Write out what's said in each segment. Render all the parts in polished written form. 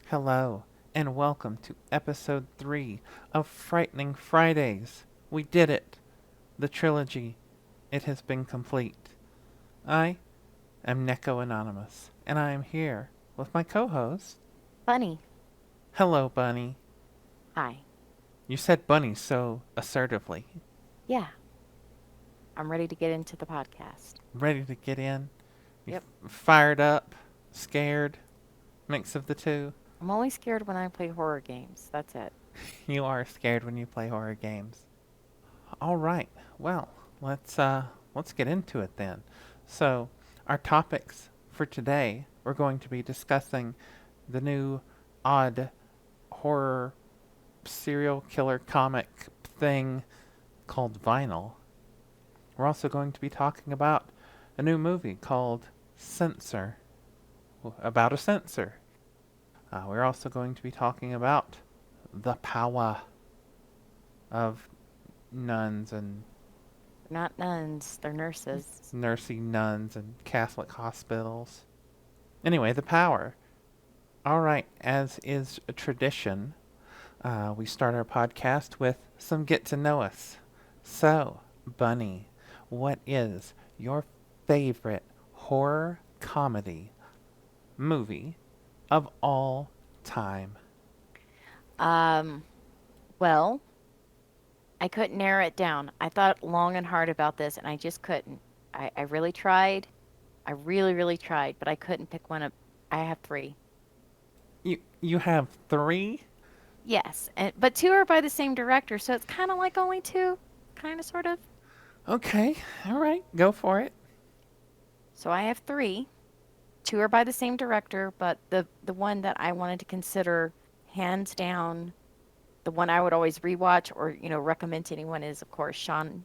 Hello, and welcome to episode 3 of Frightening Fridays. We did it! The trilogy. It has been complete. I am Neko Anonymous, and I am here with my co host. Funny. Hello, Bunny. Hi. You said Bunny so assertively. Yeah, I'm ready to get into the podcast. Ready to get in? You Yep. fired up? Scared? Mix of the two? I'm only scared when I play horror games. That's it. You are scared when you play horror games. All right. Well, let's get into it then. So, our topics for today, we're going to be discussing the new odd horror serial killer comic thing called Vinyl. We're also going to be talking about a new movie called Censor, about a censor. We're also going to be talking about the power of nuns and They're not nuns, they're nurses. nursing nuns and Catholic hospitals. Anyway, the power. All right, as is a tradition, we start our podcast with some get to know us. So, Bunny, what is your favorite horror comedy movie of all time? Um, well, I couldn't narrow it down. I thought long and hard about this and I just couldn't. I really tried. I really, really tried, but I couldn't pick one up. I have three. You have three? Yes, but two are by the same director, so it's kind of like only two, kind of, sort of. Okay, all right, go for it. So I have three. Two are by the same director, but the one that I wanted to consider hands down the one I would always rewatch or recommend to anyone is of course Shaun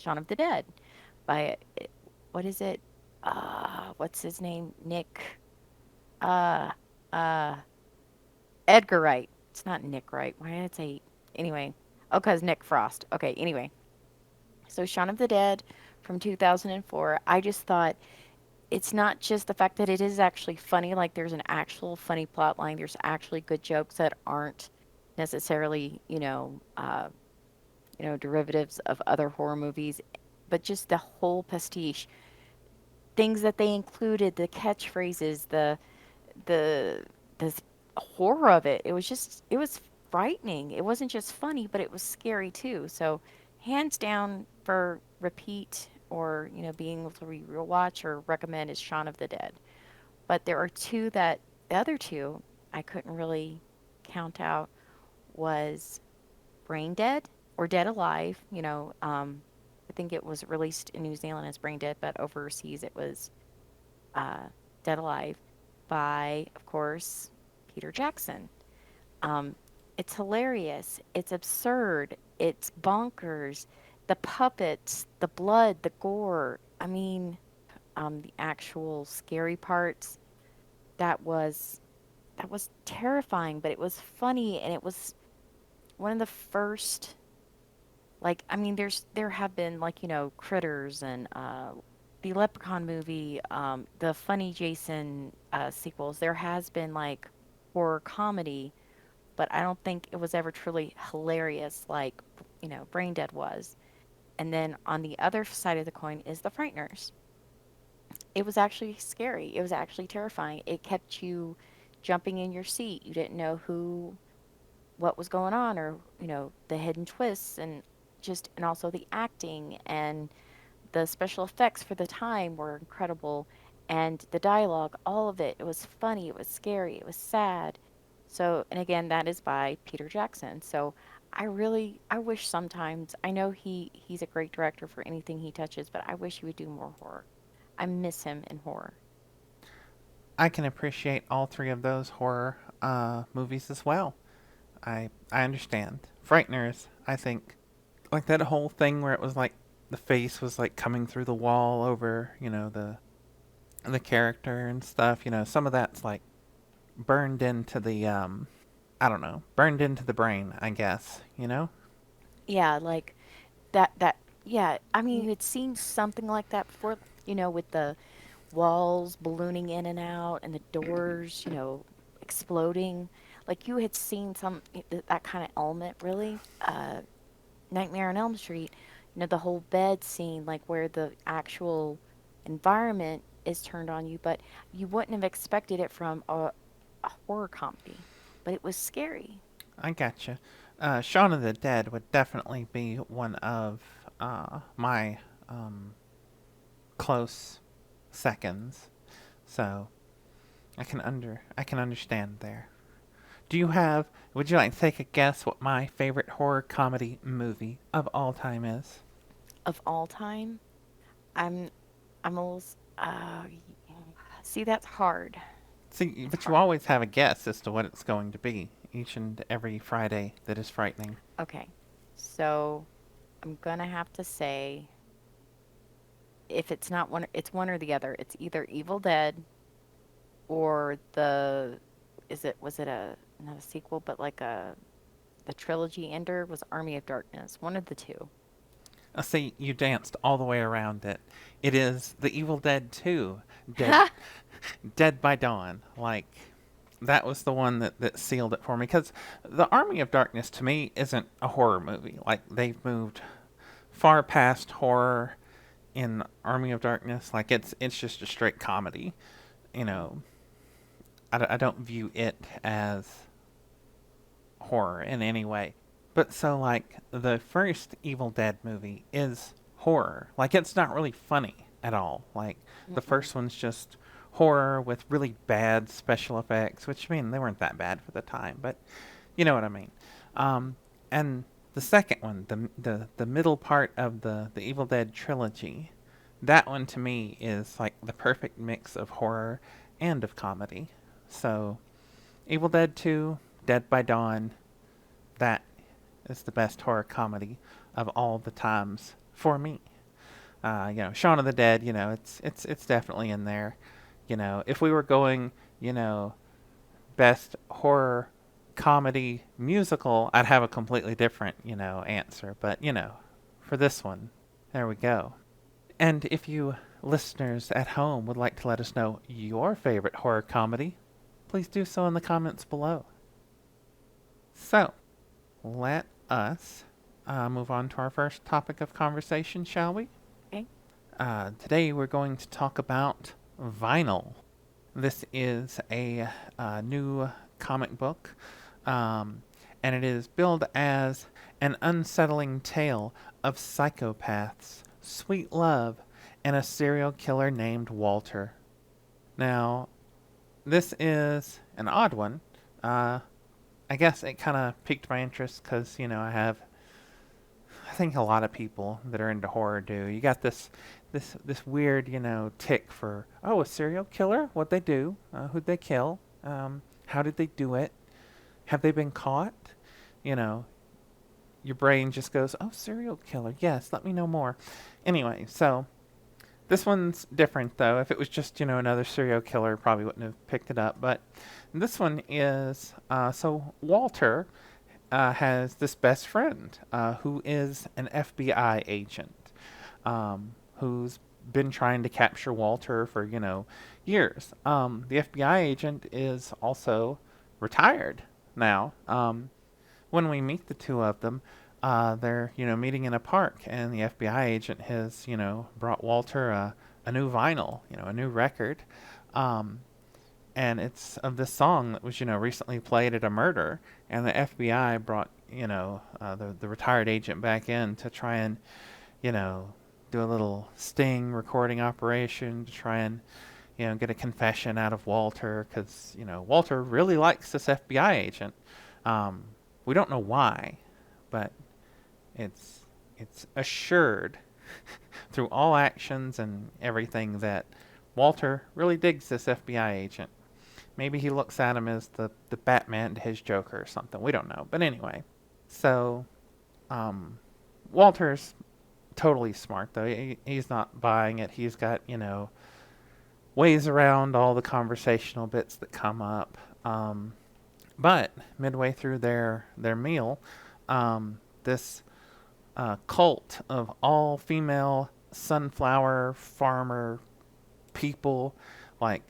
of the Dead by what is it? What's his name? Nick. Uh, uh, Edgar Wright. It's not Nick Wright. Why did I say anyway? Oh, cause Nick Frost. Okay. Anyway, so Shaun of the Dead from 2004. I just thought it's not just the fact that it is actually funny. Like there's an actual funny plot line. There's actually good jokes that aren't necessarily derivatives of other horror movies, but just the whole pastiche, things that they included, the catchphrases, the the horror of it. It was frightening. It wasn't just funny, but it was scary too. So, hands down for repeat or being able to rewatch or recommend is Shaun of the Dead. But there are two that the other two I couldn't really count out was Brain Dead or Dead Alive. I think it was released in New Zealand as Brain Dead, but overseas it was uh, Dead Alive by, of course, Peter Jackson. Um, it's hilarious. It's absurd. It's bonkers. The puppets, the blood, the gore. I mean, the actual scary parts. That was that was terrifying, but it was funny, and it was one of the first. Like, I mean, there have been like Critters and the Leprechaun movie, the Funny Jason sequels. There has been like horror comedy, but I don't think it was ever truly hilarious like Brain Dead was. And then on the other side of the coin is the Frighteners. It was actually scary. It was actually terrifying. It kept you jumping in your seat. You didn't know what was going on or the hidden twists and also the acting and the special effects for the time were incredible, and the dialogue, all of it was funny, it was scary, it was sad. So, and again, that is by Peter Jackson. So I wish sometimes, I know he's a great director for anything he touches, but I wish he would do more horror. I miss him in horror. I can appreciate all three of those horror movies as well. I understand. Frighteners, I think, like that whole thing where it was like the face was like coming through the wall over, the character and stuff. Some of that's like burned into the I don't know, burned into the brain, I guess. Yeah, like that yeah, I mean you had seen something like that before, with the walls ballooning in and out and the doors, exploding. Like you had seen that kind of element really. Nightmare on Elm Street, the whole bed scene, like where the actual environment is turned on you, but you wouldn't have expected it from a horror comedy. But it was scary. I gotcha. Shaun of the Dead would definitely be one of my um, close seconds. So I can understand there. Do you have? Would you like to take a guess what my favorite horror comedy movie of all time is? Of all time, I'm I'm a little see that's hard. See, It's but you hard. always have a guess as to what it's going to be each and every Friday that is frightening. Okay. So, I'm going to have to say if it's not one it's one or the other. It's either Evil Dead or the is it was it a not a sequel but like a the trilogy ender was Army of Darkness. One of the two. See, you danced all the way around it. It is The Evil Dead 2, Dead, Dead by Dawn. Like, that was the one that sealed it for me. Because The Army of Darkness, to me, isn't a horror movie. Like, they've moved far past horror in Army of Darkness. Like, it's just a straight comedy. You know, I don't view it as horror in any way. But so, like, the first Evil Dead movie is horror. Like, it's not really funny at all. Like, the Mm-mm. first one's just horror with really bad special effects, which, I mean, they weren't that bad for the time, but you know what I mean. Um, and the second one, the middle part of the Evil Dead trilogy, that one to me is like the perfect mix of horror and of comedy. So, Evil Dead 2, Dead by Dawn, that is the best horror comedy of all the times for me. Shaun of the Dead, it's definitely in there. If we were going, you know, best horror comedy musical, I'd have a completely different, answer. But, for this one, there we go. And if you listeners at home would like to let us know your favorite horror comedy, please do so in the comments below. So, let us move on to our first topic of conversation, shall we? Okay. Today we're going to talk about vinyl. This is a new comic book, and it is billed as an unsettling tale of psychopaths, sweet love, and a serial killer named Walter. Now, this is an odd one. Uh, I guess it kind of piqued my interest because, I think a lot of people that are into horror do. You got this weird, tick for, oh, a serial killer? What'd they do? Who'd they kill? How did they do it? Have they been caught? You know, your brain just goes, oh, serial killer. Yes, let me know more. Anyway, so this one's different though. If it was just, another serial killer, probably wouldn't have picked it up. But this one is so Walter has this best friend who is an FBI agent who's been trying to capture Walter for, years. The FBI agent is also retired now. When we meet the two of them, they're, meeting in a park, and the FBI agent has, brought Walter a new vinyl, a new record. Um, and it's of this song that was recently played at a murder, and the FBI brought the retired agent back in to try and you know do a little sting recording operation to try and get a confession out of Walter because Walter really likes this FBI agent. Um, we don't know why, but it's it's assured through all actions and everything that Walter really digs this FBI agent. Maybe he looks at him as the Batman to his Joker or something. We don't know. But anyway, so um, Walter's totally smart, though. He's not buying it. He's got, ways around all the conversational bits that come up. But midway through their meal, this cult of all female sunflower farmer people, like,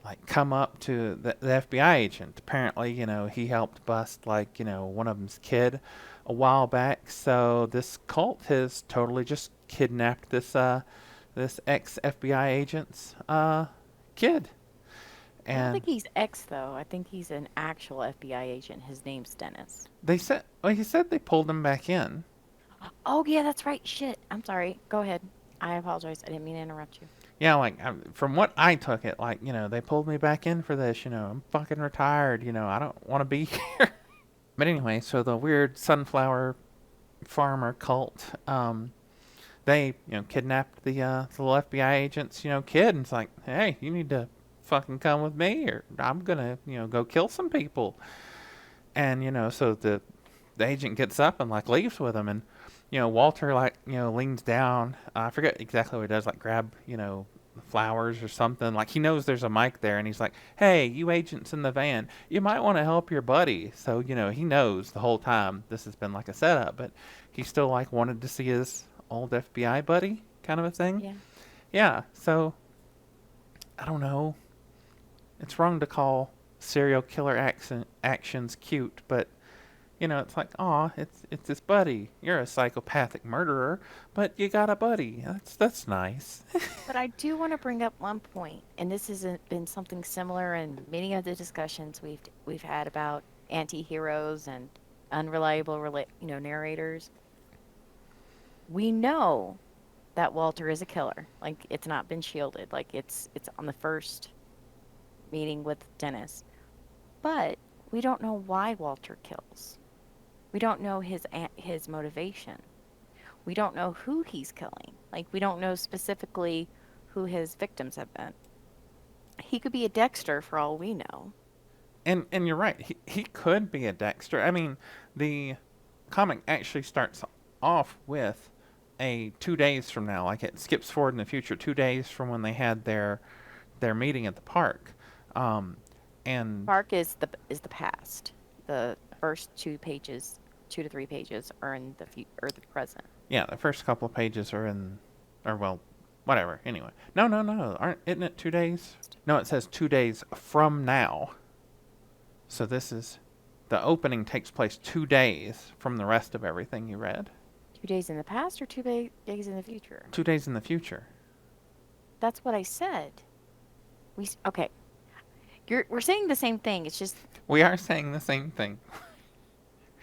like come up to the FBI agent. Apparently, he helped bust like, one of them's kid a while back. So this cult has totally just kidnapped this ex FBI agent's kid. I don't And think he's ex though. I think he's an actual FBI agent. His name's Dennis. he said they pulled him back in. Oh yeah, that's right. Shit. I'm sorry. Go ahead. I apologize. I didn't mean to interrupt you. Yeah, like from what I took it, like, they pulled me back in for this. I'm fucking retired. I don't want to be here. But anyway, so the weird sunflower farmer cult, they kidnapped the little FBI agent's kid, and it's like, hey, you need to fucking come with me, or I'm gonna go kill some people. And so the agent gets up and like leaves with him, and Walter like leans down. I forget exactly what he does, like grab flowers or something. Like he knows there's a mic there, and he's like, "Hey, you agents in the van, you might want to help your buddy." So he knows the whole time this has been like a setup, but he still like wanted to see his old FBI buddy, kind of a thing. Yeah. Yeah. So I don't know. It's wrong to call serial killer actions cute, but it's like, aw, it's his buddy. You're a psychopathic murderer, but you got a buddy. That's nice. But I do want to bring up one point, and this has been something similar in many of the discussions we've had about anti-heroes and unreliable narrators. We know that Walter is a killer. Like it's not been shielded. Like it's on the first meeting with Dennis. But we don't know why Walter kills. We don't know his motivation. We don't know who he's killing. Like we don't know specifically who his victims have been. He could be a Dexter for all we know. And you're right. He could be a Dexter. I mean, the comic actually starts off with a 2 days from now. Like it skips forward in the future, 2 days from when they had their meeting at the park. Um, and Park is the past. The first 2 pages, 2 to 3 pages, are in or the present. yeah, the first couple of pages are in, or well, whatever. Anyway, no. Aren't isn't it 2 days? No, it says 2 days from now. So this is the opening takes place 2 days from the rest of everything you read. 2 days in the past or days in the future? 2 days in the future. That's what I said. Okay. We're saying the same thing. It's just We are saying the same thing.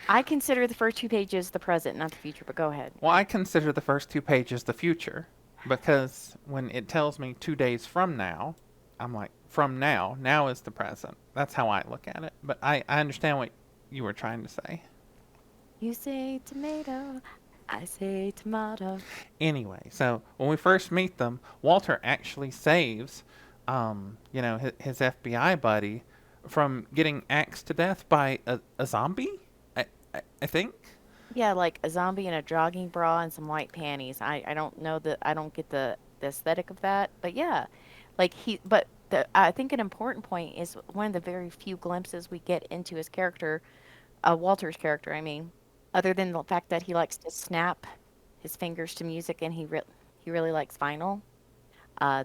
I consider the first 2 pages the present, not the future. But go ahead. Well, I consider the first 2 pages the future because when it tells me 2 days from now, I'm like, from now, now is the present. That's how I look at it. But I understand what you were trying to say. You say tomato, I say tomato. Anyway, so when we first meet them, Walter actually saves, his FBI buddy from getting axed to death by a zombie. I think. Yeah, like a zombie in a jogging bra and some white panties. I don't know I don't get the aesthetic of that, but yeah, but I think an important point is one of the very few glimpses we get into his character, Walter's character. I mean, other than the fact that he likes to snap his fingers to music and he really likes vinyl.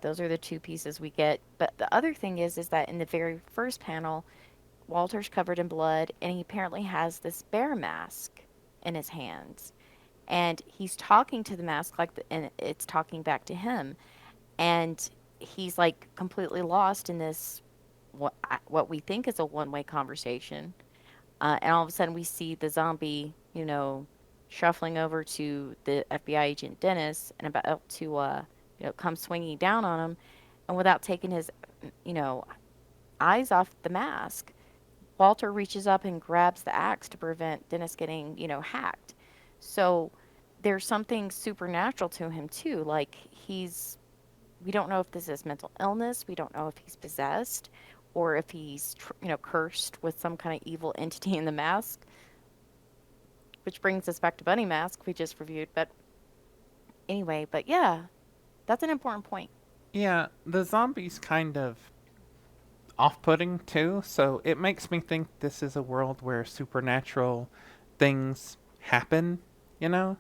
Those are the two pieces we get. But the other thing is that in the very first panel, Walter's covered in blood, and he apparently has this bear mask in his hands. And he's talking to the mask and it's talking back to him. And he's like completely lost in this what we think is a one-way conversation. And all of a sudden, we see the zombie, shuffling over to the FBI agent Dennis and about to, come swinging down on him. And without taking his, you know, eyes off the mask, Walter reaches up and grabs the axe to prevent Dennis getting, hacked. So there's something supernatural to him too. Like we don't know if this is mental illness. We don't know if he's possessed or if he's, cursed with some kind of evil entity in the mask. Which brings us back to Bunny Mask we just reviewed. But anyway, but yeah, that's an important point. Yeah, the zombies kind of off-putting too, so it makes me think this is a world where supernatural things happen. You know,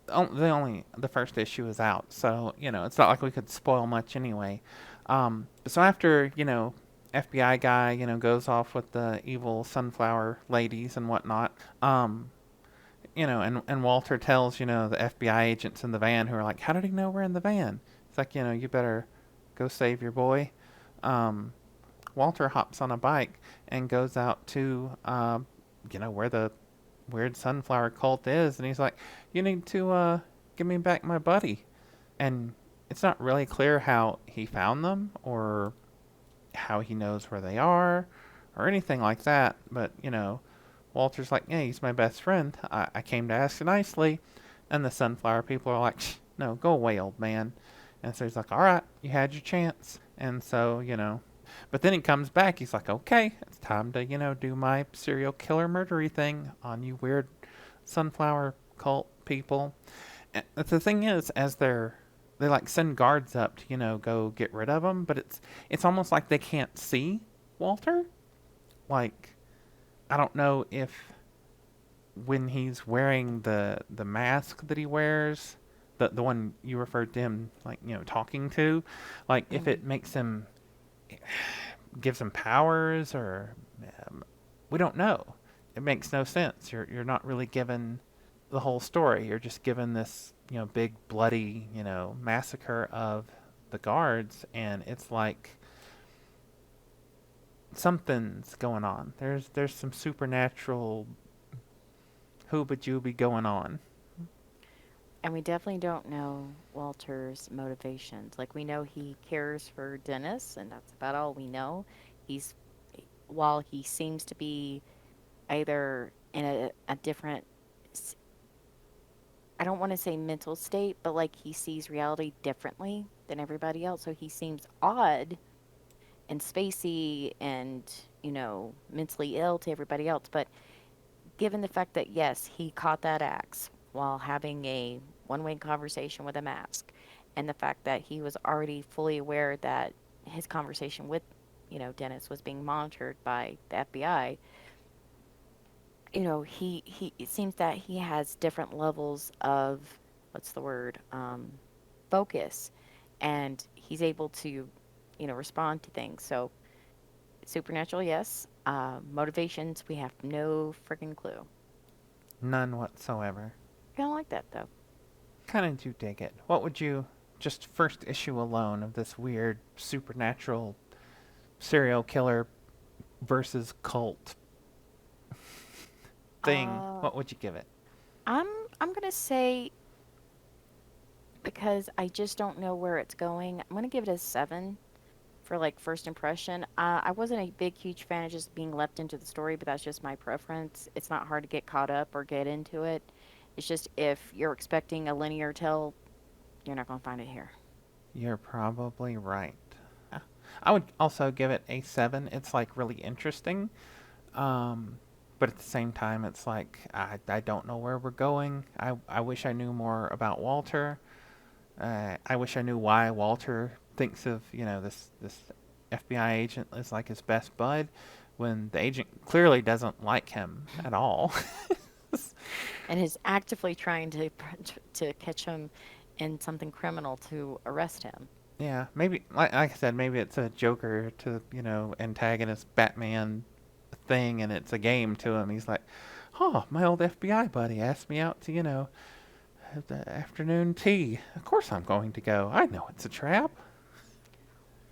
the first issue is out, so it's not like we could spoil much anyway. So after, FBI guy, goes off with the evil sunflower ladies and whatnot, and Walter tells, the FBI agents in the van who are like, how did he know we're in the van? It's like, you better go save your boy. Um, Walter hops on a bike and goes out to, where the weird sunflower cult is, and he's like, you need to, give me back my buddy. And it's not really clear how he found them or how he knows where they are or anything like that, but, Walter's like, yeah, he's my best friend. I came to ask nicely. And the sunflower people are like, no, go away, old man. And so he's like, all right, you had your chance. And so, but then he comes back. He's like, okay, it's time to, do my serial killer murdery thing on you weird sunflower cult people. And the thing is, they like send guards up to, go get rid of him, but it's almost like they can't see Walter. Like, I don't know if when he's wearing the mask that he wears, the one you referred to him like talking to, like if Mm. it makes him gives him powers or we don't know. It makes no sense. You're not really given the whole story. You're just given this big bloody massacre of the guards, and it's like something's going on. There's some supernatural hooba jooby going on. And we definitely don't know Walter's motivations. Like, we know he cares for Dennis, and that's about all we know. He's, while he seems to be either in a different, s- I don't want to say mental state, but like he sees reality differently than everybody else. So he seems odd and spacey and, mentally ill to everybody else. But given the fact that, yes, he caught that axe while having a one-way conversation with a mask, and the fact that he was already fully aware that his conversation with, Dennis was being monitored by the FBI, he it seems that he has different levels of, what's the word, focus, and he's able to, respond to things. So supernatural, yes. Motivations, we have no freaking clue. None whatsoever. Kind of like that though. Kind of do dig it. What would you, just first issue alone of this weird supernatural serial killer versus cult thing, Uh, what would you give it? I'm I'm gonna say, because I just don't know where it's going. I'm gonna give it a 7 for like first impression. I wasn't a big, huge fan of just being left into the story, but that's just my preference. It's not hard to get caught up or get into it. It's just if you're expecting a linear tale, you're not gonna find it here. You're probably right. Uh, I would also give it a 7. It's like really interesting. But at the same time, it's like I don't know where we're going. I wish I knew more about Walter. I wish I knew why Walter thinks of this FBI agent as like his best bud, when the agent clearly doesn't like him at all. And is actively trying to catch him in something criminal to arrest him. Yeah, maybe like I said, maybe it's a Joker to antagonist Batman thing, and it's a game to him. He's like, oh, my old FBI buddy asked me out to have the afternoon tea. Of course I'm going to go. I know it's a trap.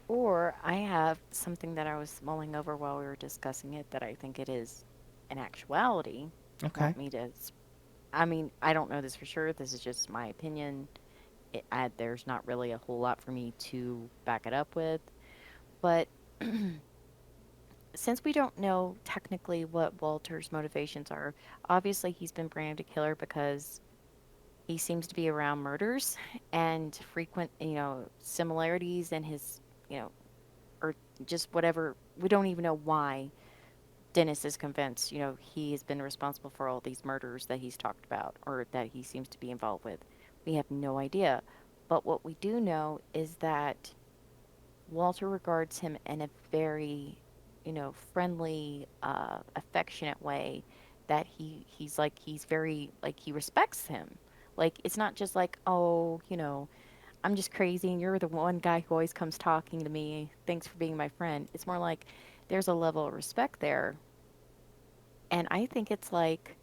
Or I have something that I was mulling over while we were discussing it that I think it is in actuality. Okay. Want me to? I mean, I don't know this for sure. This is just my opinion. There's not really a whole lot for me to back it up with. But since we don't know technically what Walter's motivations are, obviously he's been branded a killer because he seems to be around murders and frequent, similarities in his, you know, or just whatever. We don't even know why Dennis is convinced, he has been responsible for all these murders that he's talked about or that he seems to be involved with. We have no idea. But what we do know is that Walter regards him in a very, friendly, affectionate way, that he's like, he's very, like, he respects him. Like, it's not just like, oh, I'm just crazy and you're the one guy who always comes talking to me. Thanks for being my friend. It's more like there's a level of respect there. And I think it's like,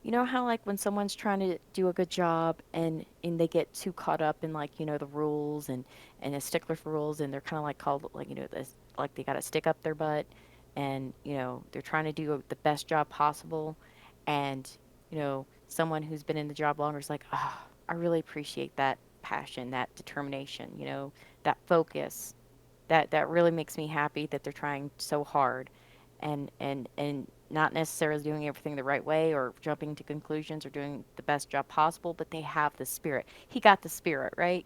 you know how like when someone's trying to do a good job and they get too caught up in like, the rules and a stickler for rules and they're kind of like called like, this like they got to stick up their butt and, they're trying to do the best job possible and, someone who's been in the job longer is like, "Ah, I really appreciate that passion, that determination, that focus." That really makes me happy that they're trying so hard and not necessarily doing everything the right way or jumping to conclusions or doing the best job possible, but they have the spirit. He got the spirit, right?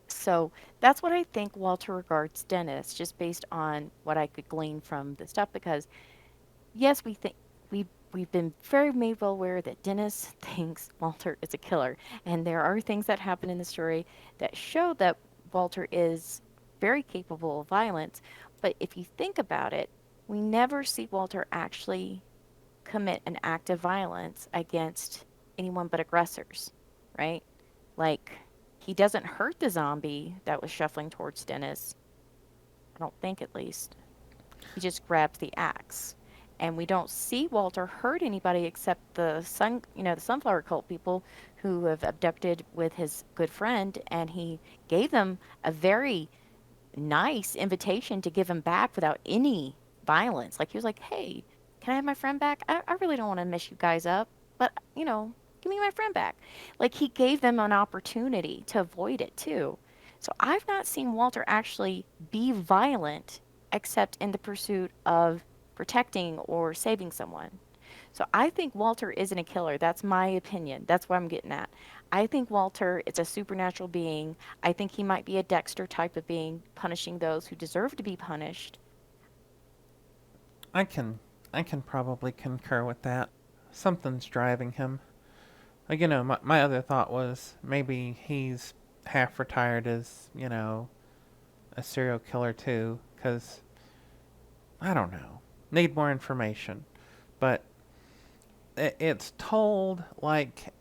So that's what I think Walter regards Dennis, just based on what I could glean from the stuff. Because yes, we've been very made well aware that Dennis thinks Walter is a killer, and there are things that happen in the story that show that Walter is very capable of violence. But if you think about it, we never see Walter actually commit an act of violence against anyone but aggressors, right? Like, he doesn't hurt the zombie that was shuffling towards Dennis. I don't think, at least. He just grabs the axe. And we don't see Walter hurt anybody except the sunflower cult people who have abducted with his good friend, and he gave them a very nice invitation to give him back without any violence. Like he was like, "Hey, can I have my friend back? I really don't want to mess you guys up, but give me my friend back." Like he gave them an opportunity to avoid it too. So I've not seen Walter actually be violent except in the pursuit of protecting or saving someone. So I think Walter isn't a killer. That's my opinion. That's what I'm getting at. I think Walter is a supernatural being. I think he might be a Dexter type of being, punishing those who deserve to be punished. I can I can probably concur with that. Something's driving him. Like, my other thought was maybe he's half retired as, a serial killer too, because I don't know. Need more information. But it's told like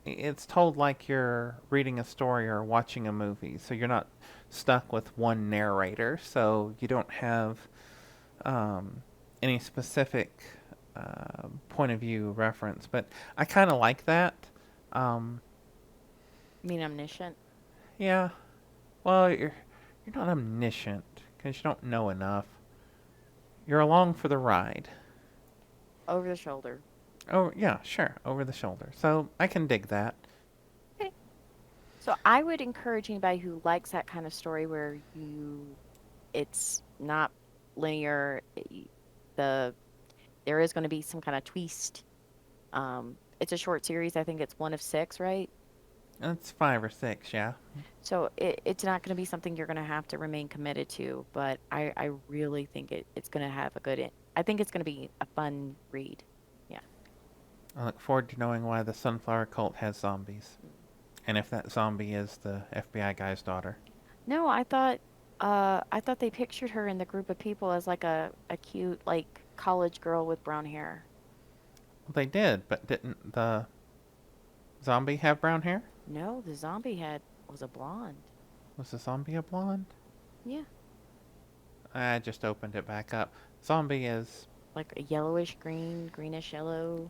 it's told like you're reading a story or watching a movie, so you're not stuck with one narrator, so you don't have um, any specific point of view reference. But I kind of like that. Um, I mean, omniscient. yeah, well, you're not omniscient because you don't know enough. You're along for the ride. Over the shoulder. Oh yeah, sure, over the shoulder. So I can dig that. Okay. So I would encourage anybody who likes that kind of story where it's not linear. The There is going to be some kind of twist. It's a short series. I think it's one of six, right? It's 5 or 6, yeah. So it's not going to be something you're going to have to remain committed to, but I really think it's going to have a I think it's going to be a fun read. Yeah. I look forward to knowing why the Sunflower Cult has zombies, and if that zombie is the FBI guy's daughter. No, I thought they pictured her in the group of people as like a cute like college girl with brown hair. Well, they did, but didn't the zombie have brown hair? No, the zombie had was a blonde. Was the zombie a blonde? Yeah, I just opened it back up. Zombie is. like a yellowish green, greenish yellow.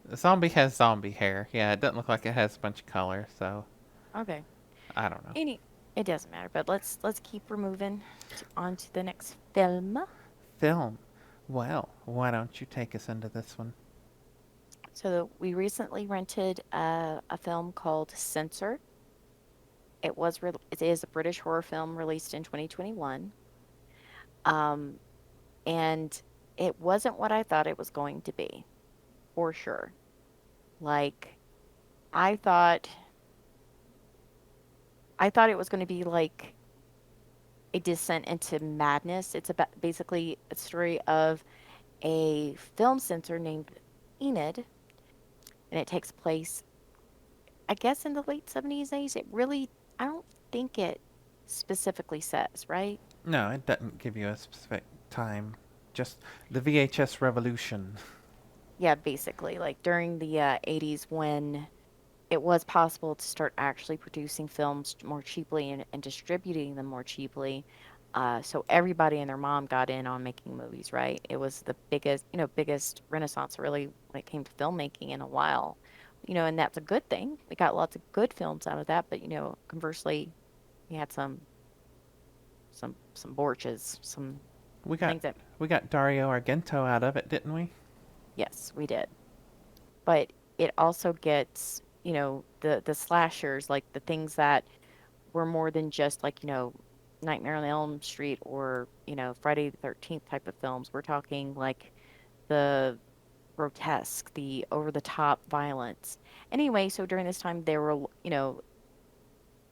The zombie has zombie hair. Yeah, it doesn't look like it has a bunch of color, so Okay. I don't know. Any It doesn't matter, but let's keep moving on to the next film. Film. Well, why don't you take us into this one? So we recently rented a film called Censor. It is a British horror film released in 2021. Um, and it wasn't what I thought it was going to be, for sure. Like I thought I thought it was going to be like a descent into madness. It's about basically a story of a film censor named Enid, and it takes place, I guess, in the late 70s, 80s. I don't think it specifically says, right? No, it doesn't give you a specific time. Just the VHS revolution. Yeah, basically, like during the 80s when it was possible to start actually producing films more cheaply and distributing them more cheaply. So everybody and their mom got in on making movies, right? It was the biggest, biggest renaissance really when it came to filmmaking in a while. And that's a good thing. We got lots of good films out of that, but conversely, we had some borches, some We got things that we got Dario Argento out of it, didn't we? yes, we did. But it also gets, the slashers, like the things that were more than just like, Nightmare on Elm Street or, Friday the 13th type of films. We're talking like the grotesque, the over the top violence. Anyway, so during this time, there were,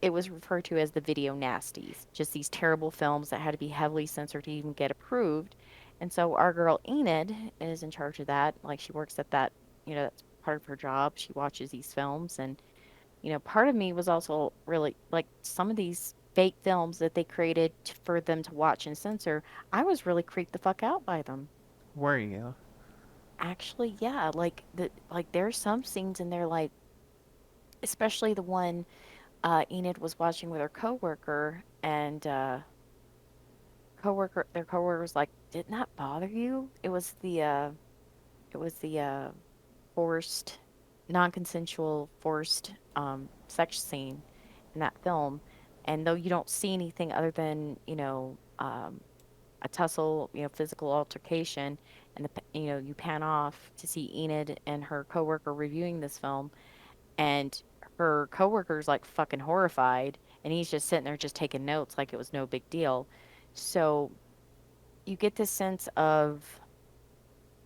it was referred to as the video nasties, just these terrible films that had to be heavily censored to even get approved. And so our girl Enid is in charge of that. Like she works at that, that's part of her job. She watches these films. And, part of me was also really like some of these fake films that they created for them to watch and censor. I was really creeped the fuck out by them. Were you? Actually, yeah, like there's some scenes in there, like especially the one Enid was watching with her coworker, and their coworker was like, "Didn't that bother you?" It was the forced, non-consensual, forced sex scene in that film, and though you don't see anything other than a tussle, physical altercation, and you pan off to see Enid and her coworker reviewing this film, and her coworker's like fucking horrified, and he's just sitting there just taking notes like it was no big deal. So you get this sense of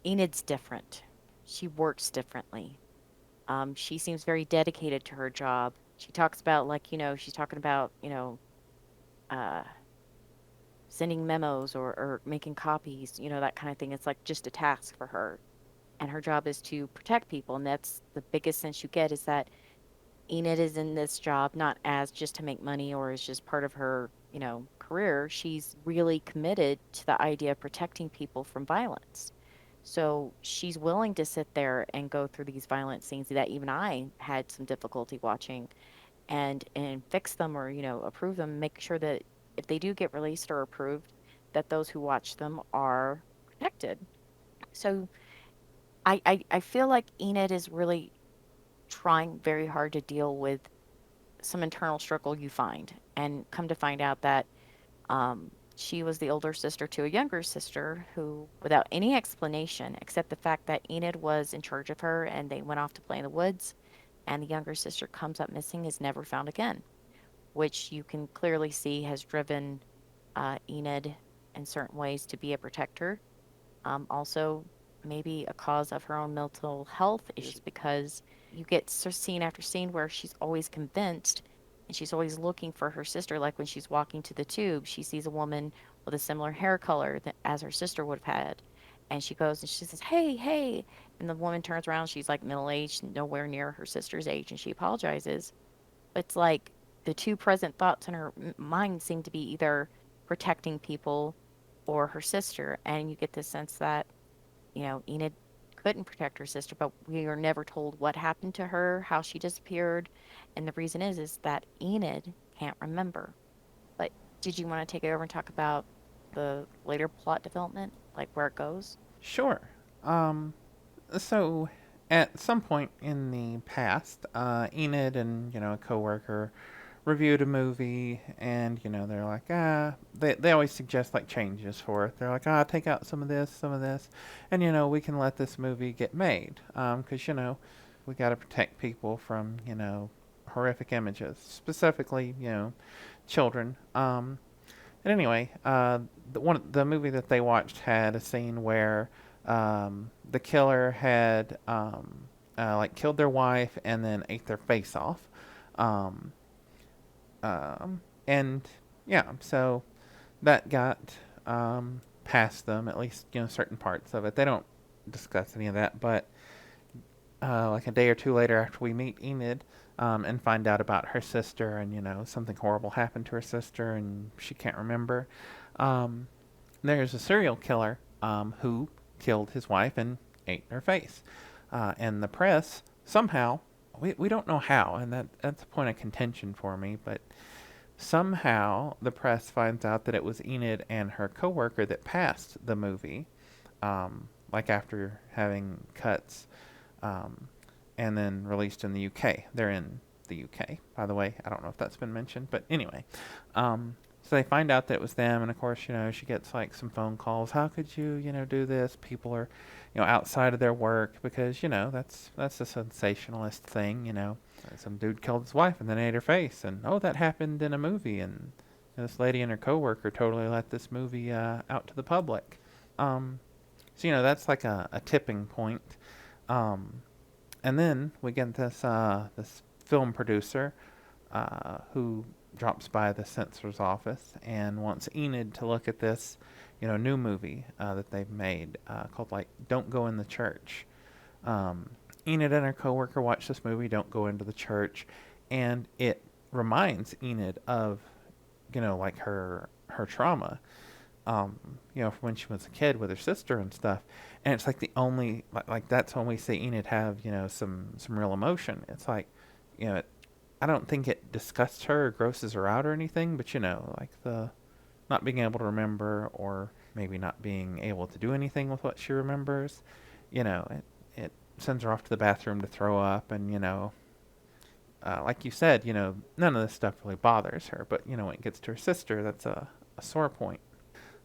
Enid's different. She works differently. She seems very dedicated to her job. She talks about like, she's talking about, uh, sending memos or making copies, that kind of thing. It's like just a task for her. And her job is to protect people. And that's the biggest sense you get is that Enid is in this job not as just to make money or as just part of her, career. She's really committed to the idea of protecting people from violence. So she's willing to sit there and go through these violent scenes that even I had some difficulty watching and fix them or, approve them, make sure that if they do get released or approved, that those who watch them are protected. So I feel like Enid is really trying very hard to deal with some internal struggle you find, and come to find out that she was the older sister to a younger sister who, without any explanation except the fact that Enid was in charge of her and they went off to play in the woods, and the younger sister comes up missing, is never found again, which you can clearly see has driven Enid in certain ways to be a protector. Also, maybe a cause of her own mental health issues because you get scene after scene where she's always convinced and she's always looking for her sister. Like when she's walking to the tube, she sees a woman with a similar hair color as her sister would have had. And she goes and she says, "Hey, hey." And the woman turns around. She's like middle aged, nowhere near her sister's age. And she apologizes. It's like the two present thoughts in her mind seem to be either protecting people or her sister. And you get the sense that, Enid couldn't protect her sister, but we are never told what happened to her, how she disappeared. And the reason is that Enid can't remember. But did you want to take it over and talk about the later plot development, like where it goes? Sure. Um, so at some point in the past, Enid and a coworker reviewed a movie, and they're like, they always suggest like changes for it. They're like, take out some of this, and we can let this movie get made, because we got to protect people from horrific images, specifically children. And anyway, the movie that they watched had a scene where the killer had like killed their wife and then ate their face off. Um, and yeah, so that got past them, at least certain parts of it. They don't discuss any of that, but like a day or two later, after we meet Enid and find out about her sister, and something horrible happened to her sister, and she can't remember. Um, there's a serial killer who killed his wife and ate her face, and the press somehow we don't know how, and that's a point of contention for me. But somehow the press finds out that it was Enid and her coworker that passed the movie, like after having cuts, um, and then released in the UK. They're in the UK, by the way. I don't know if that's been mentioned, but anyway. So they find out that it was them, and of course, she gets like some phone calls. How could you, do this? People are, outside of their work because that's a sensationalist thing. Some dude killed his wife and then ate her face, and oh, that happened in a movie, and this lady and her coworker totally let this movie out to the public. Um, so that's like a tipping point. Um, and then we get this film producer who drops by the censor's office and wants Enid to look at this, new movie that they've made called like "Don't Go in the Church." Um, Enid and her coworker watch this movie, "Don't Go into the Church," and it reminds Enid of, like her trauma, from when she was a kid with her sister and stuff. And it's like the only like that's when we see Enid have some real emotion. It's like, you know, I don't think it disgusts her or grosses her out or anything, but like the not being able to remember or maybe not being able to do anything with what she remembers, it sends her off to the bathroom to throw up, and like you said, none of this stuff really bothers her, but when it gets to her sister, that's a sore point.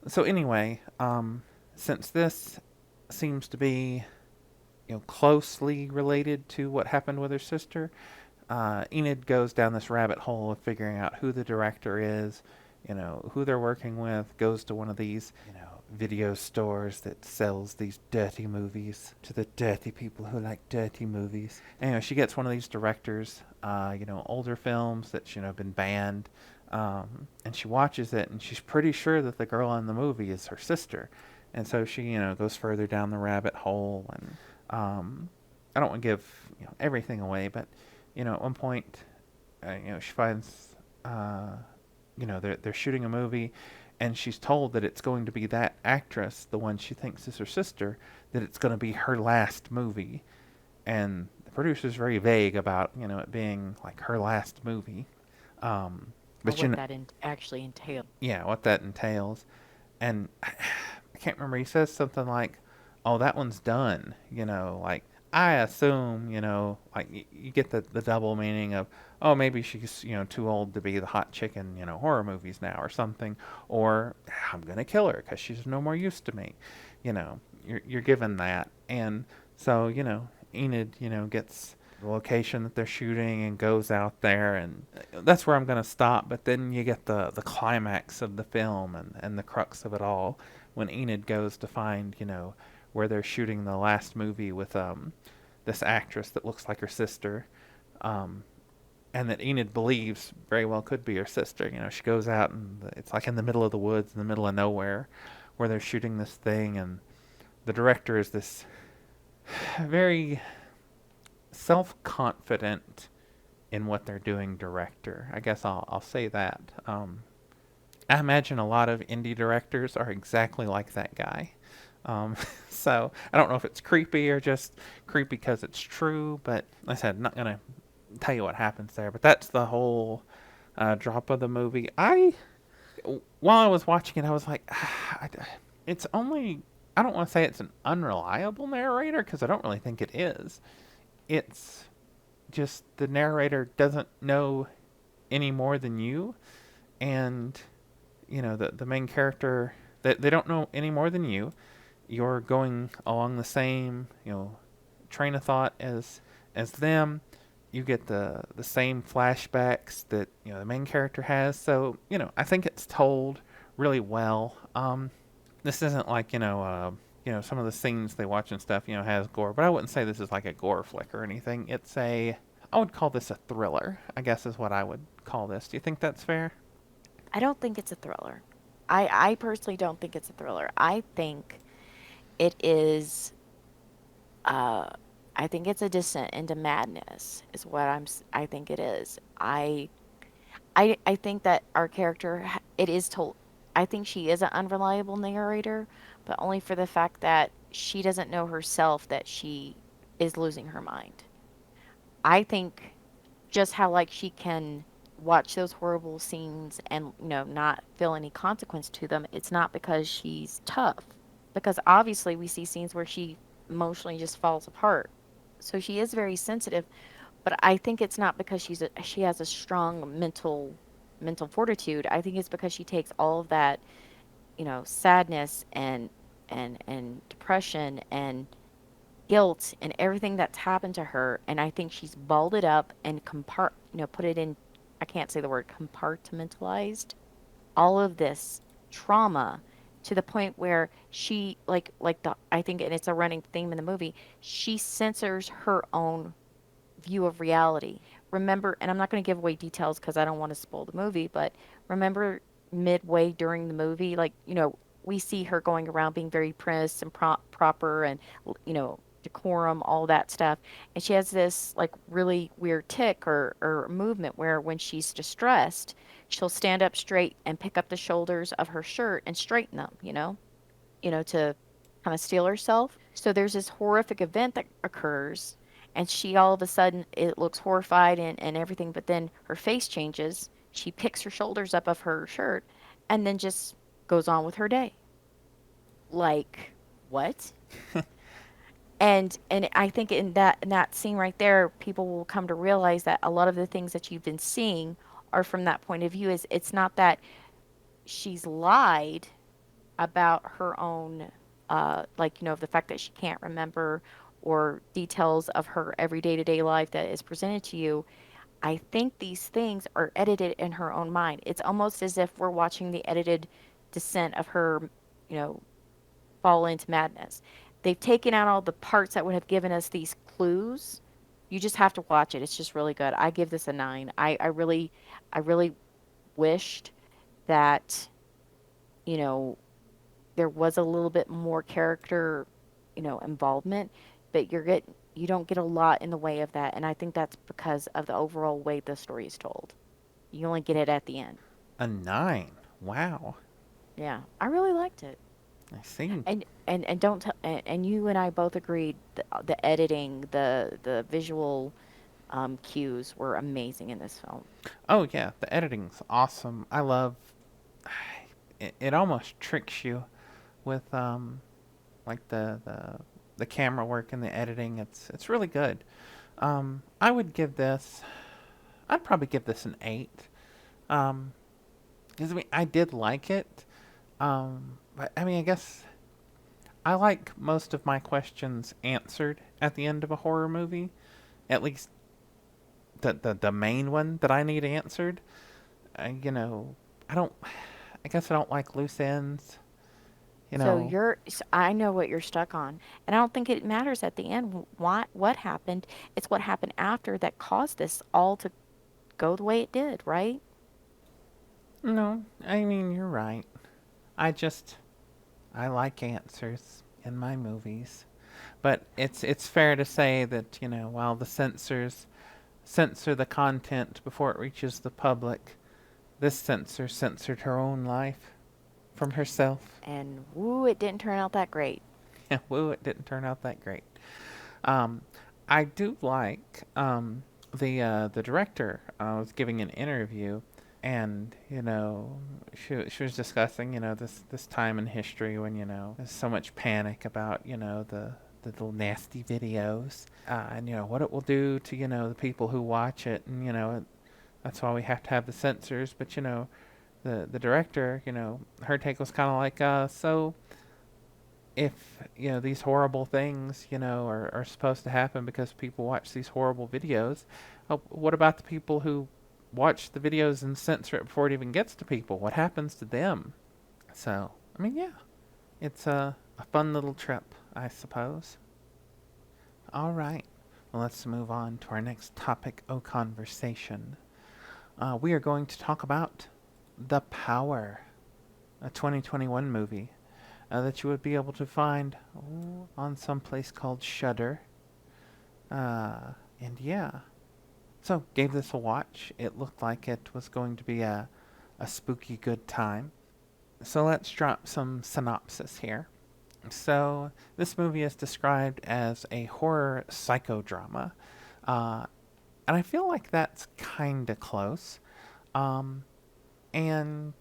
So anyway, since this seems to be closely related to what happened with her sister, Enid goes down this rabbit hole of figuring out who the director is, who they're working with, goes to one of these, video stores that sells these dirty movies to the dirty people who like dirty movies. Anyway, she gets one of these directors, older films that, have been banned, and she watches it, and she's pretty sure that the girl in the movie is her sister. And so she, goes further down the rabbit hole, and I don't want to give everything away, but at one point, she finds, they're shooting a movie, and she's told that it's going to be that actress, the one she thinks is her sister, that it's going to be her last movie, and the producer's very vague about it being like her last movie, Or but what that actually entails. yeah, what that entails, and I can't remember. He says something like, "Oh, that one's done." Like I assume, like you get the double meaning of, oh, maybe she's too old to be the hot chick in horror movies now or something, or I'm gonna kill her because she's no more use to me. You're given that, and so Enid gets the location that they're shooting and goes out there, and that's where I'm gonna stop. But then you get the climax of the film and the crux of it all when Enid goes to find where they're shooting the last movie with this actress that looks like her sister, um, and that Enid believes very well could be her sister. She goes out, and it's like in the middle of the woods, in the middle of nowhere, where they're shooting this thing, and the director is this very self-confident in what they're doing director. I guess I'll say that. I imagine a lot of indie directors are exactly like that guy. Um, so I don't know if it's creepy or just creepy because it's true, but like I said, I'm not gonna tell you what happens there. But that's the whole drop of the movie. While I was watching it, I was like, it's only. I don't want to say it's an unreliable narrator because I don't really think it is. It's just the narrator doesn't know any more than you, and the main character they don't know any more than you. You're going along the same train of thought as them. You get the same flashbacks that the main character has. So I think it's told really well. This isn't like some of the scenes they watch and stuff has gore, but I wouldn't say this is like a gore flick or anything. I would call this a thriller, I guess is what I would call this. Do you think that's fair? I don't think it's a thriller. I personally don't think it's a thriller. It is uh I think it's a descent into madness is what I think it is. I think that our character it is told I think she is an unreliable narrator, but only for the fact that she doesn't know herself that she is losing her mind. I think just how like she can watch those horrible scenes and not feel any consequence to them, it's not because she's tough, because obviously we see scenes where she emotionally just falls apart, so she is very sensitive. But I think it's not because she has a strong mental fortitude. I think it's because she takes all of that, sadness and depression and guilt and everything that's happened to her, and I think she's balled it up and put it in, I can't say the word, compartmentalized all of this trauma to the point where she like the I think, and it's a running theme in the movie, she censors her own view of reality. Remember, and I'm not going to give away details because I don't want to spoil the movie, but remember midway during the movie, like, we see her going around being very prim and proper and, decorum, all that stuff. And she has this like really weird tick or movement where when she's distressed, she'll stand up straight and pick up the shoulders of her shirt and straighten them, to kind of steel herself. So there's this horrific event that occurs, and she all of a sudden it looks horrified and everything, but then her face changes. She picks her shoulders up of her shirt and then just goes on with her day. Like, what? And I think in that scene right there, people will come to realize that a lot of the things that you've been seeing are from that point of view. Is it's not that she's lied about her own, like, the fact that she can't remember or details of her every day-to-day life that is presented to you. I think these things are edited in her own mind. It's almost as if we're watching the edited descent of her, you know, fall into madness. They've taken out all the parts that would have given us these clues. You just have to watch it. It's just really good. I give this a 9. I really wished that, you know, there was a little bit more character, involvement, but you don't get a lot in the way of that, and I think that's because of the overall way the story is told. You only get it at the end. A 9. Wow. Yeah, I really liked it. I see. And don't tell, and you and I both agreed the editing, the visual cues were amazing in this film. Oh yeah, the editing's awesome. I love it almost tricks you with like the camera work and the editing. It's really good. I would give this I'd probably give this an 8. Um 'Cause I mean I did like it. But I mean I guess I like most of my questions answered at the end of a horror movie. At least the main one that I need answered. You know, I don't. I guess I don't like loose ends. You know. I know what you're stuck on, and I don't think it matters at the end what happened. It's what happened after that caused this all to go the way it did, right? No, I mean you're right. I just I like answers in my movies, but it's fair to say that while the censors censor the content before it reaches the public, this censor censored her own life from herself. And woo, it didn't turn out that great. Woo, it didn't turn out that great. Um, I do like the director was giving an interview, and she was discussing this time in history when there's so much panic about the little nasty videos, and what it will do to the people who watch it, and that's why we have to have the censors. But the director, her take was kind of like, so if these horrible things are supposed to happen because people watch these horrible videos, what about the people who watch the videos and censor it before it even gets to people? What happens to them? So I mean, yeah, it's a fun little trip, I suppose. All right, well, let's move on to our next topic of conversation. We are going to talk about The Power, a 2021 movie that you would be able to find on some place called Shudder. And yeah, so gave this a watch. It looked like it was going to be a spooky good time. So let's drop some synopsis here. So this movie is described as a horror psychodrama. Uh, And I feel like that's kind of close. Um, and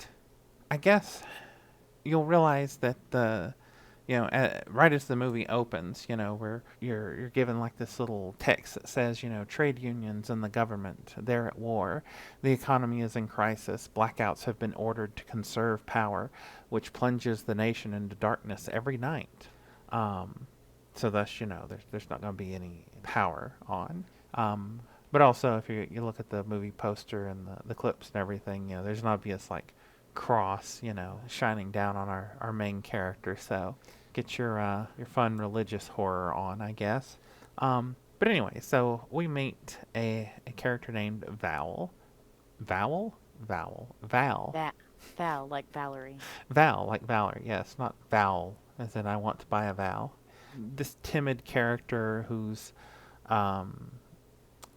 I guess you'll realize that right as the movie opens, where you're given like this little text that says, trade unions and the government, they're at war. The economy is in crisis. Blackouts have been ordered to conserve power, which plunges the nation into darkness every night. Um, so thus, there's not going to be any power on. But also, if you look at the movie poster and the clips and everything, there's an obvious like cross, shining down on our main character. So get your fun religious horror on, I guess. But anyway, so we meet a character named Val. Vowel? Vowel. Val. That Val, like Valerie. Val, like Valerie. Yes, not Val, as in I want to buy a Val. This timid character who's, um,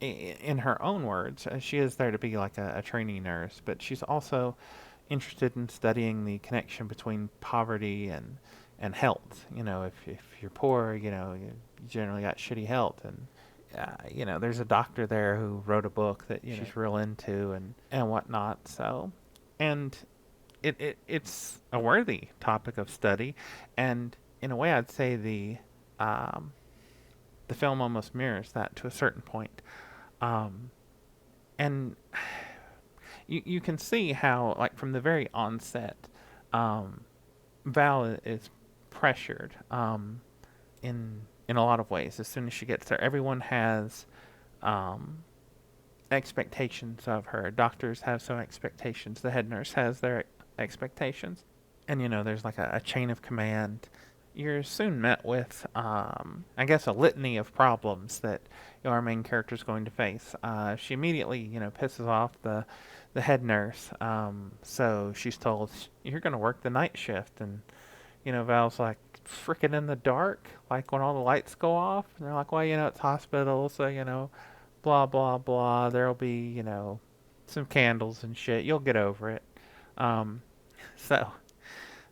in her own words, she is there to be like a trainee nurse, but she's also interested in studying the connection between poverty and health. If you're poor, you generally got shitty health, and there's a doctor there who wrote a book that she's real into and whatnot. So, and it's a worthy topic of study, and in a way, I'd say um, the film almost mirrors that to a certain point. Um, and you can see how, like, from the very onset, um, Val is pressured, in a lot of ways. As soon as she gets there, everyone has um, expectations of her. Doctors have some expectations. The head nurse has their expectations, and there's like a chain of command. You're soon met with, I guess, a litany of problems that our main character is going to face. She immediately, pisses off the head nurse. So she's told, "You're going to work the night shift," and Val's like, "Freaking in the dark, like when all the lights go off." And they're like, "Well, it's hospital, so blah blah blah. There'll be some candles and shit. You'll get over it." Um, so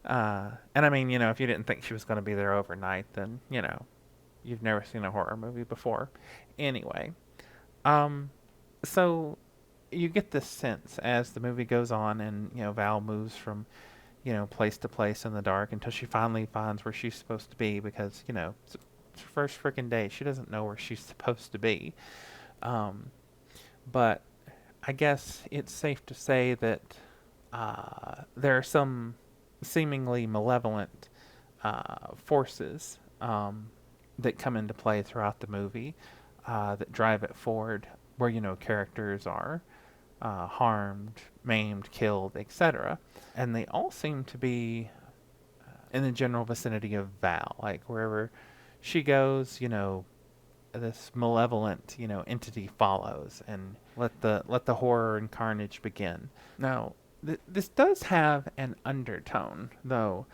and I mean, if you didn't think she was going to be there overnight, then you've never seen a horror movie before. Anyway, um, so you get this sense as the movie goes on, and Val moves from place to place in the dark until she finally finds where she's supposed to be, because it's her first freaking day. She doesn't know where she's supposed to be. Um, but I guess it's safe to say that there are some seemingly malevolent forces that come into play throughout the movie that drive it forward, where characters are harmed, maimed, killed, etc. And they all seem to be in the general vicinity of Val. Like wherever she goes, this malevolent, entity follows, and let the horror and carnage begin. Now, this does have an undertone, though,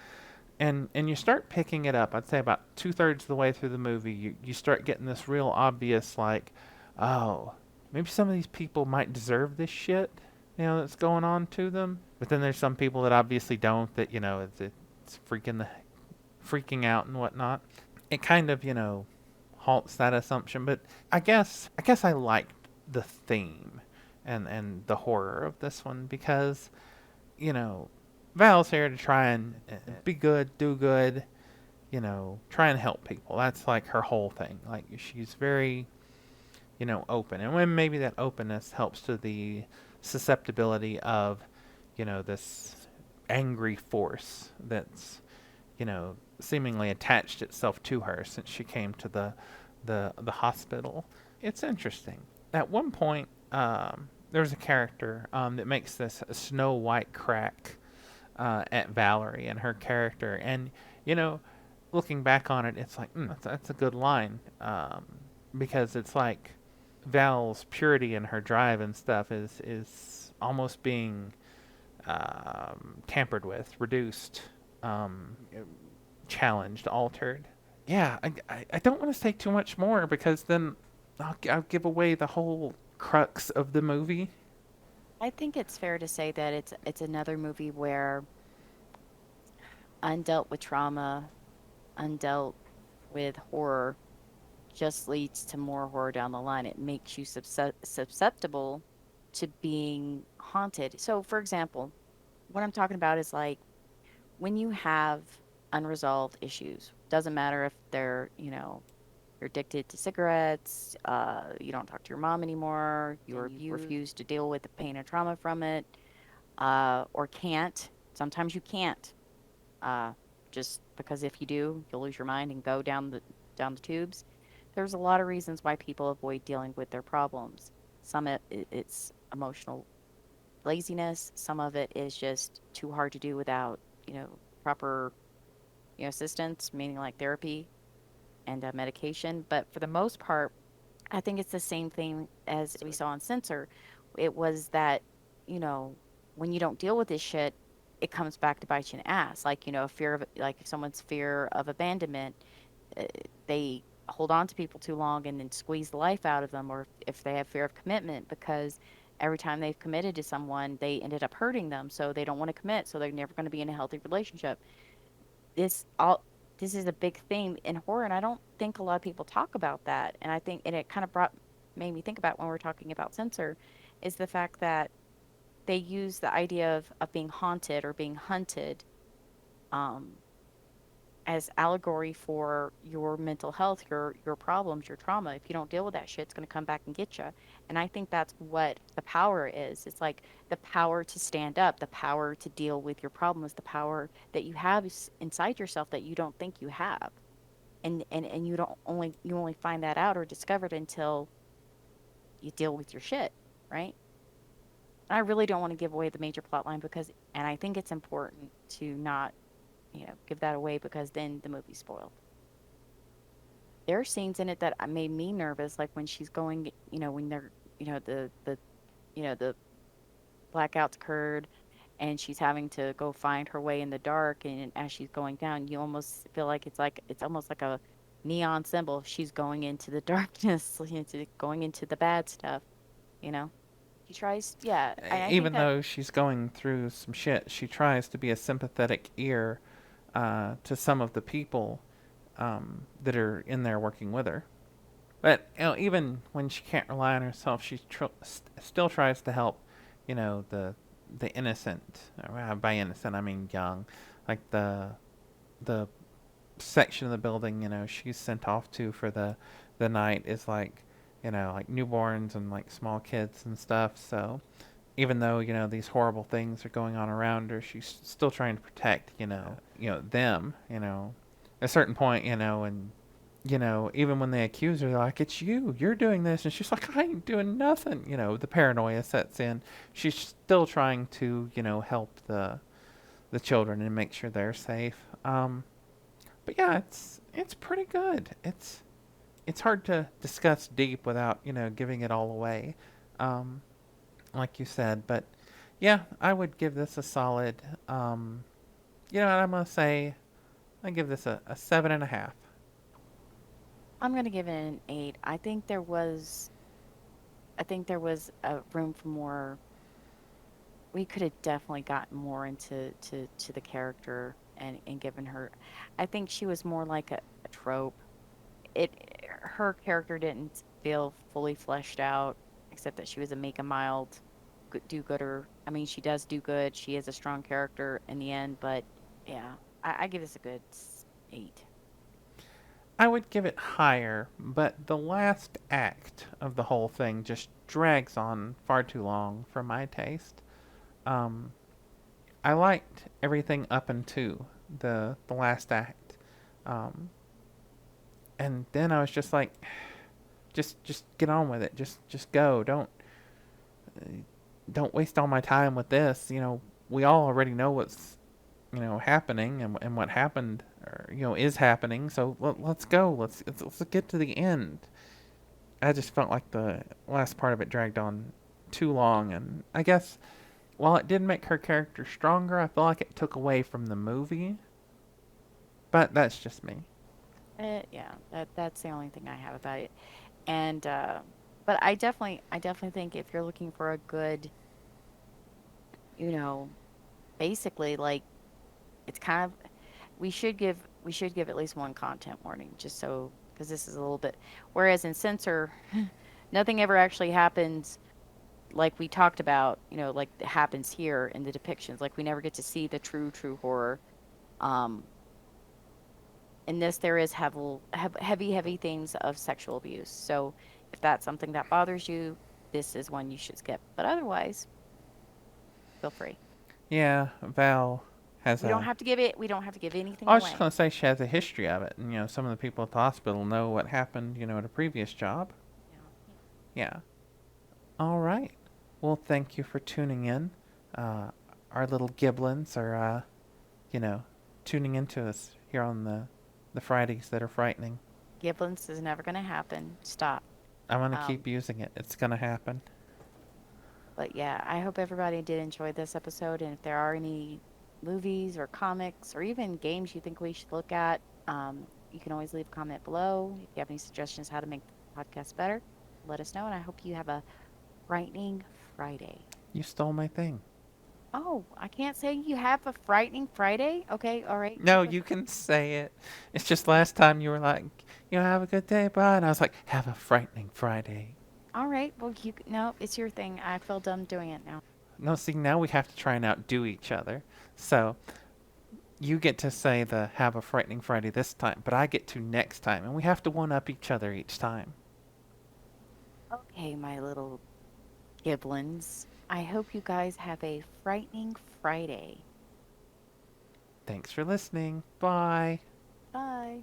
and you start picking it up. I'd say about 2/3 of the way through the movie, you start getting this real obvious, like, oh, maybe some of these people might deserve this shit, that's going on to them. But then there's some people that obviously don't. That it's freaking out and whatnot. It kind of halts that assumption. But I guess I liked the theme and the horror of this one, because you know Val's here to try and be good, do good, try and help people. That's like her whole thing. Like she's very open, and when maybe that openness helps to the susceptibility of this angry force that's seemingly attached itself to her since she came to the hospital. It's interesting. At one point, there's a character that makes this Snow White crack at Valerie and her character, and you know, looking back on it, it's like that's a good line, because it's like Val's purity and her drive and stuff is almost being tampered with, reduced, um, challenged, altered. Yeah, I don't want to say too much more, because then I'll give away the whole crux of the movie. I think it's fair to say that it's another movie where undealt with trauma, undealt with horror just leads to more horror down the line. It makes you susceptible to being haunted. So, for example, what I'm talking about is like when you have unresolved issues, doesn't matter if they're, you're addicted to cigarettes, you don't talk to your mom anymore, you You're abused. refuse to deal with the pain and trauma from it, or can't. Sometimes you can't, uh, just because if you do, you'll lose your mind and go down the tubes. There's a lot of reasons why people avoid dealing with their problems. Some it's emotional laziness. Some of it is just too hard to do without, proper, assistance, meaning like therapy and medication. But for the most part, I think it's the same thing as we saw in Censor. It was that, you know, when you don't deal with this shit, it comes back to bite you in the ass. Like, fear of, like, if someone's fear of abandonment, uh, they hold on to people too long and then squeeze the life out of them, or if they have fear of commitment because every time they've committed to someone, they ended up hurting them. So they don't want to commit. So they're never going to be in a healthy relationship. This all this is a big theme in horror, and I don't think a lot of people talk about that. And I think, and it kind of brought made me think about when we're talking about censor, is the fact that they use the idea of being haunted or being hunted, um, as allegory for your mental health, your problems, your trauma. If you don't deal with that shit, it's going to come back and get you. And I think that's what the power is. It's like the power to stand up, the power to deal with your problems, the power that you have inside yourself that you don't think you have. And you only find that out or discover it until you deal with your shit, right? And I really don't want to give away the major plot line because, and I think it's important to not, give that away because then the movie's spoiled. There are scenes in it that made me nervous, like when she's going, when they're, the blackouts occurred, and she's having to go find her way in the dark, and as she's going down, you almost feel like it's almost like a neon symbol. She's going into the darkness, going into the bad stuff. You know, she tries. Yeah, I think Even that. though she's going through some shit, she tries to be a sympathetic ear to some of the people that are in there working with her. But even when she can't rely on herself, she still tries to help. The innocent. By innocent, I mean young, like the section of the building. She's sent off to for the night is like like newborns and like small kids and stuff. So even though these horrible things are going on around her, she's still trying to protect them. At a certain point, and even when they accuse her, they're like, "It's you. You're doing this," and she's like, "I ain't doing nothing." The paranoia sets in. She's still trying to help the children and make sure they're safe. But yeah, it's pretty good. It's hard to discuss deep without giving it all away. Um, like you said. But yeah, I would give this a solid. I'm gonna say I give this a 7.5. I'm gonna give it an 8. I think there was a room for more. We could have definitely gotten more into to the character and given her. I think she was more like a trope. It Her character didn't feel fully fleshed out, except that she was a make a mild do-gooder. I mean, she does do good. She is a strong character in the end, but yeah, I give this a good 8. I would give it higher, but the last act of the whole thing just drags on far too long for my taste. Um, I liked everything up until the last act, um, and then I was just like, just get on with it. Just go. Don't waste all my time with this. We all already know what's happening and what happened or is happening. So let's go. Let's get to the end. I just felt like the last part of it dragged on too long, and I guess while it did make her character stronger, I feel like it took away from the movie. But that's just me. Yeah, that's the only thing I have about it. And but I definitely think if you're looking for a good, you know, basically like it's kind of we should give at least one content warning just so because this is a little bit. Whereas in Censor, nothing ever actually happens like we talked about, like it happens here in the depictions. Like we never get to see the true horror. Um, in this, there is heavy themes of sexual abuse. So if that's something that bothers you, this is one you should skip. But otherwise, feel free. Yeah, Val has a. We don't have to give anything I was just away. gonna say she has a history of it, and some of the people at the hospital know what happened, at a previous job. Yeah. Yeah. All right. Well, thank you for tuning in. Uh, our little giblins are, you know, tuning into us here on the Fridays that are frightening. Giblins is never going to happen. Stop. I'm gonna Um, keep using it. It's gonna happen. but yeah, I hope everybody did enjoy this episode. And if there are any movies or comics or even games you think we should look at, you can always leave a comment below. If you have any suggestions how to make the podcast better, let us know. And I hope you have a frightening Friday. You stole my thing. Oh, I can't say you have a frightening Friday? Okay, all right. No, you can say it. It's just last time you were like, have a good day, bye. And I was like, have a frightening Friday. All right. Well, no, it's your thing. I feel dumb doing it now. No, see, now we have to try and outdo each other. So you get to say the have a frightening Friday this time, but I get to next time. And we have to one up each other each time. Okay, my little giblins. I hope you guys have a frightening Friday. Thanks for listening. Bye. Bye.